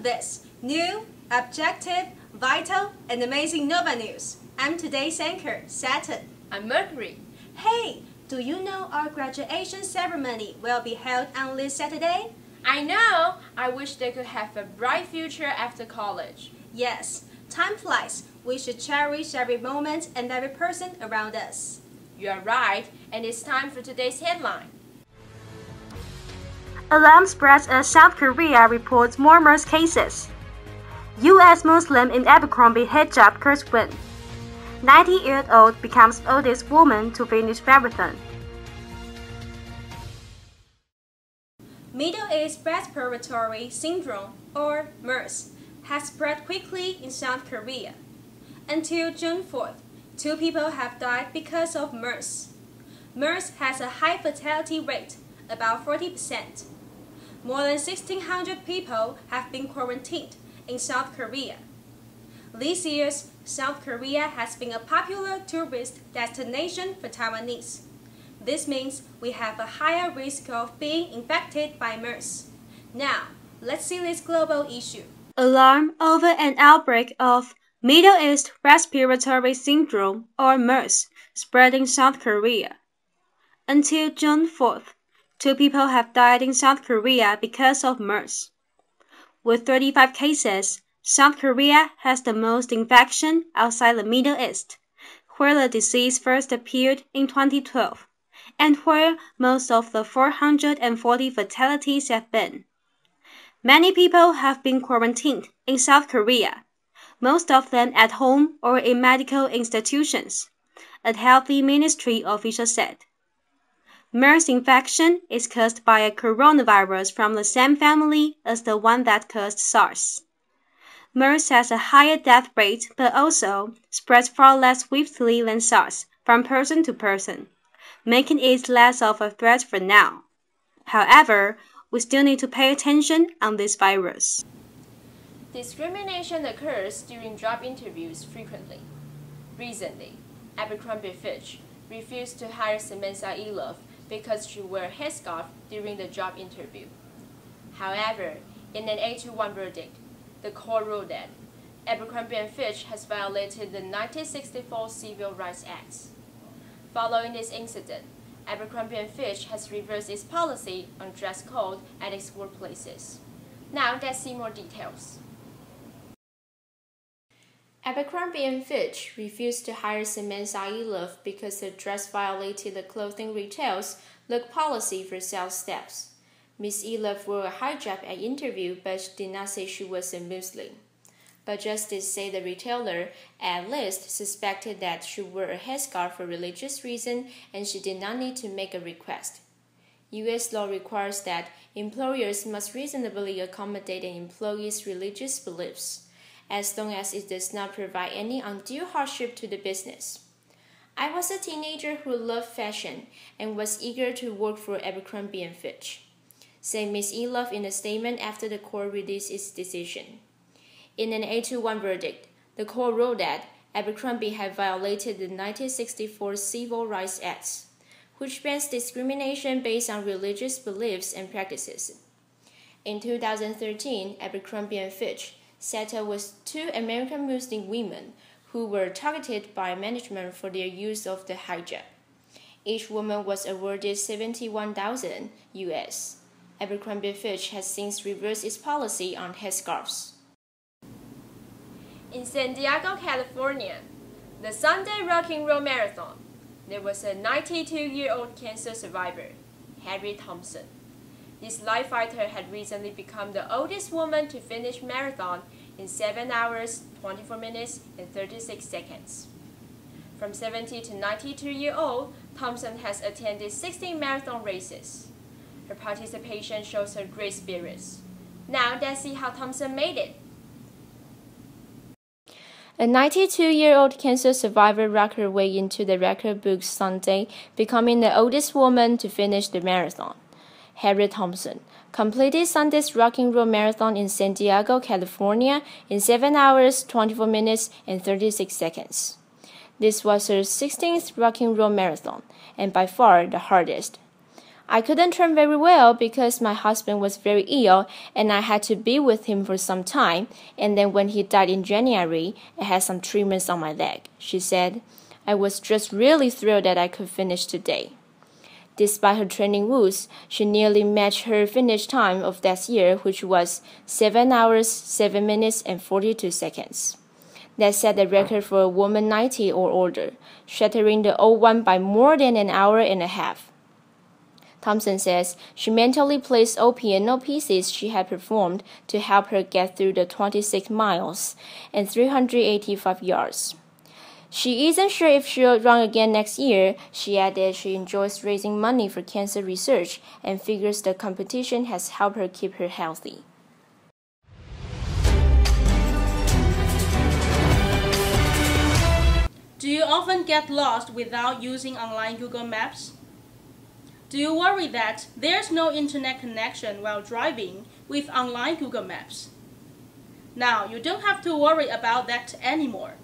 this new, objective, vital, and amazing Nova News. I'm today's anchor, Saturn. I'm Mercury. Hey, do you know our graduation ceremony will be held on this Saturday? I know! I wish they could have a bright future after college. Yes, time flies. We should cherish every moment and every person around us. You are right, and it's time for today's headline. Alarm spreads as South Korea reports more MERS cases. U.S. Muslim in Abercrombie Hijab curse win. 90-year-old becomes oldest woman to finish marathon. Middle East Respiratory Syndrome, or MERS, has spread quickly in South Korea. Until June 4th, 2 people have died because of MERS. MERS has a high fatality rate, about 40%. More than 1,600 people have been quarantined in South Korea. This year, South Korea has been a popular tourist destination for Taiwanese. This means we have a higher risk of being infected by MERS. Now, let's see this global issue. Alarm over an outbreak of Middle East Respiratory Syndrome, or MERS, spreading South Korea. Until June 4th, 2 people have died in South Korea because of MERS. With 35 cases, South Korea has the most infection outside the Middle East, where the disease first appeared in 2012, and where most of the 440 fatalities have been. Many people have been quarantined in South Korea, most of them at home or in medical institutions, a health ministry official said. MERS infection is caused by a coronavirus from the same family as the one that caused SARS. MERS has a higher death rate but also spreads far less swiftly than SARS from person to person, making it less of a threat for now. However, we still need to pay attention on this virus. Discrimination occurs during job interviews frequently. Recently, Abercrombie Fitch refused to hire Samantha Elov because she wore a headscarf during the job interview. However, in an 8-1 verdict, the court ruled that Abercrombie & Fitch has violated the 1964 Civil Rights Act. Following this incident, Abercrombie & Fitch has reversed its policy on dress code at its workplaces. Now let's see more details. Abercrombie & Fitch refused to hire Samantha Elov because her dress violated the clothing retail's look policy for sales staffs. Ms. Elov wore a hijab at interview but did not say she was a Muslim. But justice said the retailer at least suspected that she wore a headscarf for religious reason and she did not need to make a request. U.S. law requires that employers must reasonably accommodate an employee's religious beliefs, as long as it does not provide any undue hardship to the business. I was a teenager who loved fashion and was eager to work for Abercrombie & Fitch, said Ms. Elov in a statement after the court released its decision. In an 8-1 verdict, the court ruled that Abercrombie had violated the 1964 Civil Rights Act, which bans discrimination based on religious beliefs and practices. In 2013, Abercrombie & Fitch settled with 2 American Muslim women who were targeted by management for their use of the hijab. Each woman was awarded $71,000 US. Abercrombie Fitch has since reversed its policy on headscarves. In San Diego, California, the Sunday Rock and Roll Marathon, there was a 92-year-old cancer survivor, Harry Thompson. This life fighter had recently become the oldest woman to finish marathon in 7 hours, 24 minutes, and 36 seconds. From 70 to 92-year-old, Thompson has attended 16 marathon races. Her participation shows her great spirits. Now let's see how Thompson made it. A 92-year-old cancer survivor rocked her way into the record book Sunday, becoming the oldest woman to finish the marathon. Harry Thompson completed Sunday's Rock and Roll Marathon in San Diego, California in 7 hours, 24 minutes, and 36 seconds. This was her 16th Rock and Roll Marathon, and by far the hardest. I couldn't turn very well because my husband was very ill and I had to be with him for some time, and then when he died in January, I had some treatments on my leg, she said. I was just really thrilled that I could finish today. Despite her training woes, she nearly matched her finish time of that year, which was 7 hours, 7 minutes, and 42 seconds. That set the record for a woman 90 or older, shattering the old one by more than an hour and a half. Thompson says she mentally placed all piano pieces she had performed to help her get through the 26 miles and 385 yards. She isn't sure if she'll run again next year. She added she enjoys raising money for cancer research and figures the competition has helped her keep her healthy. Do you often get lost without using online Google Maps? Do you worry that there's no internet connection while driving with online Google Maps? Now you don't have to worry about that anymore.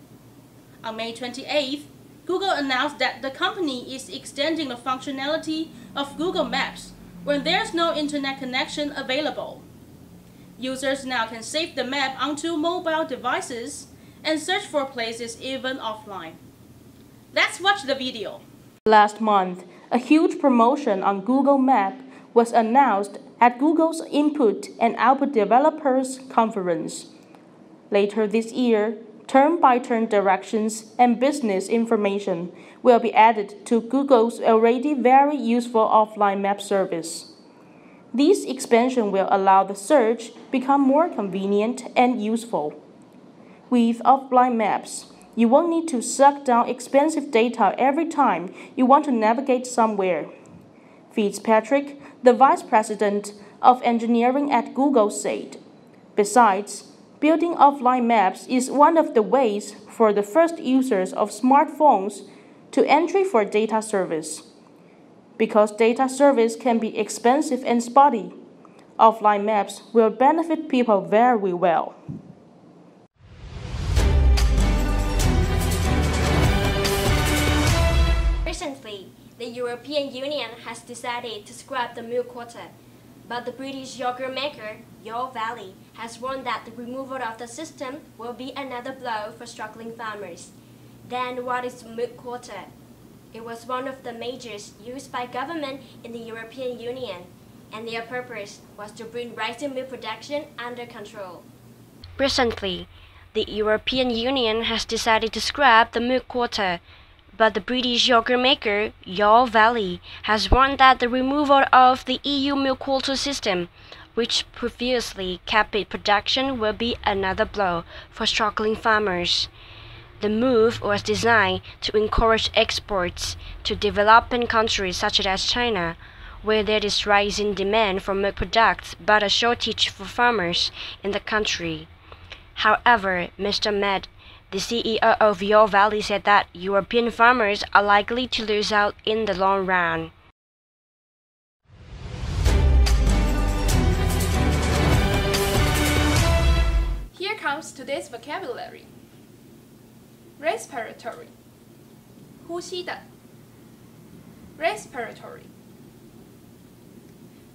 On May 28th, Google announced that the company is extending the functionality of Google Maps when there's no internet connection available. Users now can save the map onto mobile devices and search for places even offline. Let's watch the video. Last month, a huge promotion on Google Maps was announced at Google's Input and Output Developers Conference. Later this year, turn-by-turn directions and business information will be added to Google's already very useful offline map service. This expansion will allow the search become more convenient and useful. With offline maps, you won't need to suck down expensive data every time you want to navigate somewhere. Fitzpatrick, the vice president of engineering at Google, said. Besides, building offline maps is one of the ways for the first users of smartphones to entry for data service. Because data service can be expensive and spotty, offline maps will benefit people very well. Recently, the European Union has decided to scrap the milk quota, but the British yogurt maker, Your Valley, has warned that the removal of the system will be another blow for struggling farmers. Then what is milk quota? It was one of the measures used by government in the European Union, and their purpose was to bring rising milk production under control. Recently, the European Union has decided to scrap the milk quota, but the British yogurt maker, Your Valley, has warned that the removal of the EU milk quota system, which previously capped its production, will be another blow for struggling farmers. The move was designed to encourage exports to developing countries such as China, where there is rising demand for milk products but a shortage for farmers in the country. However, Mr. Med, the CEO of Your Valley, said that European farmers are likely to lose out in the long run. Here comes today's vocabulary. Respiratory. 呼吸的 respiratory.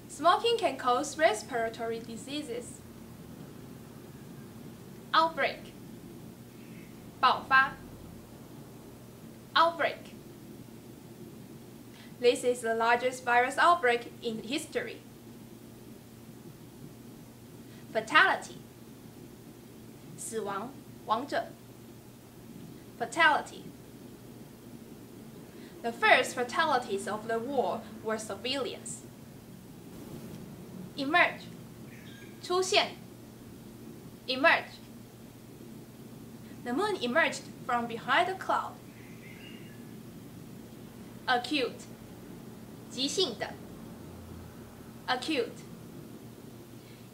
Smoking can cause respiratory diseases. Outbreak. 爆发 outbreak. This is the largest virus outbreak in history. Fatality. 死亡，亡者 fatality. The first fatalities of the war were civilians. Emerge. 出现 emerge. The moon emerged from behind a cloud. Acute. 急性的 acute.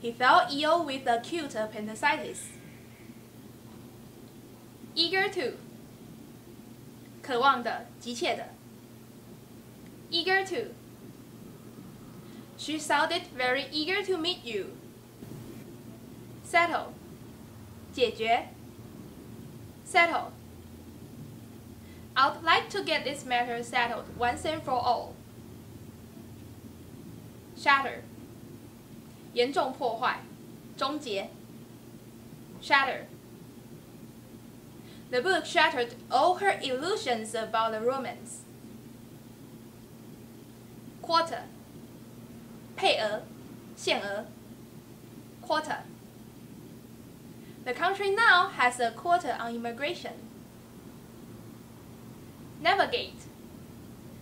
He fell ill with acute appendicitis. Eager to. 渴望的，急切的 eager to. She sounded very eager to meet you. Settle. 解决 settle. I'd like to get this matter settled once and for all. shatter 严重破坏终结 shatter The book shattered all her illusions about the romance. Quota 配额限额 Quota The country now has a quota on immigration. Navigate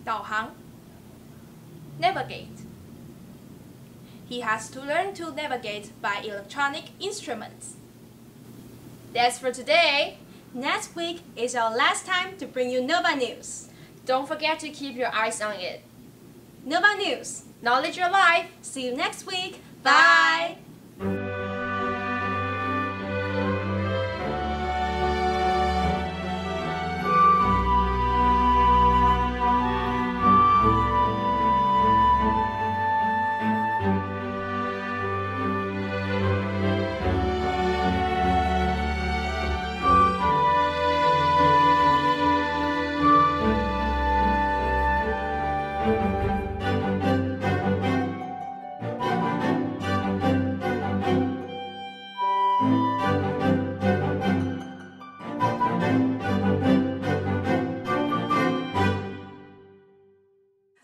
导航 Navigate He has to learn to navigate by electronic instruments. That's for today. Next week is our last time to bring you Nova News. Don't forget to keep your eyes on it. Nova News. Knowledge your life. See you next week. Bye.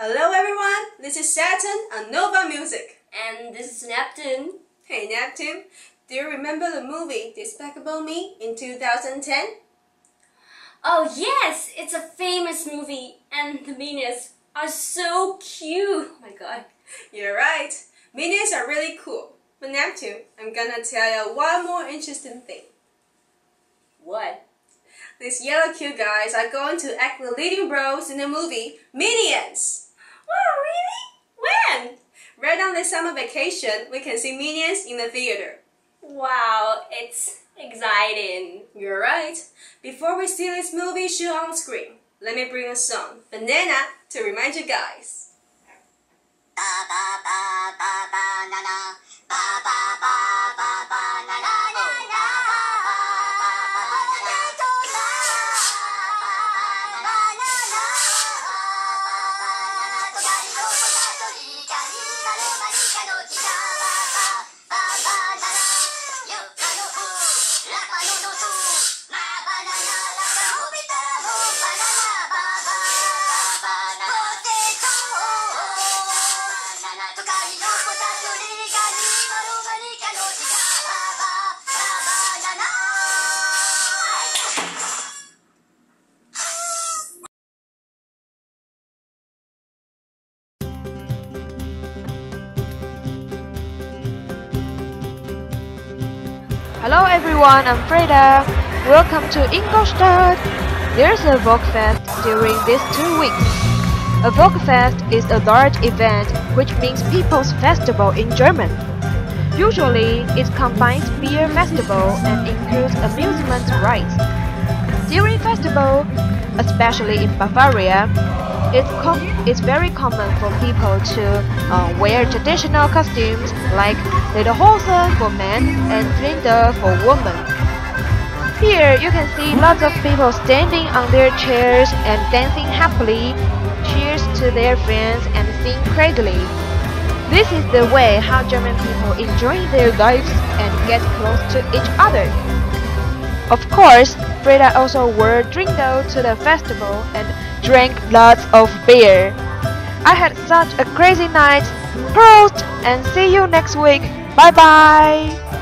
Hello everyone, this is Saturn on Nova Music. And this is Neptune. Hey Neptune, do you remember the movie Despicable Me in 2010? Oh yes, it's a famous movie and the minions are so cute. Oh my god. You're right, minions are really cool. But Neptune, I'm gonna tell you one more interesting thing. What? These yellow cute guys are going to act the leading roles in the movie Minions. Wow, really? When? Right on this summer vacation, we can see Minions in the theater. Wow, it's exciting. You're right. Before we see this movie show on screen, let me bring a song, Banana, to remind you guys. Ba ba ba ba banana, ba ba ba ba banana, na na. Hello everyone, I'm Freda. Welcome to Ingolstadt. There's a Volksfest during these 2 weeks. A Volksfest is a large event which means People's Festival in German. Usually, it combines beer festival and includes amusement rides. During festival, especially in Bavaria, it's very common for people to wear traditional costumes like lederhosen for men and Rinde for women. Here you can see lots of people standing on their chairs and dancing happily, cheers to their friends and sing crazily. This is the way how German people enjoy their lives and get close to each other. Of course, Freda also wore Rinde to the festival and drank lots of beer. I had such a crazy night. Prost and see you next week. Bye bye.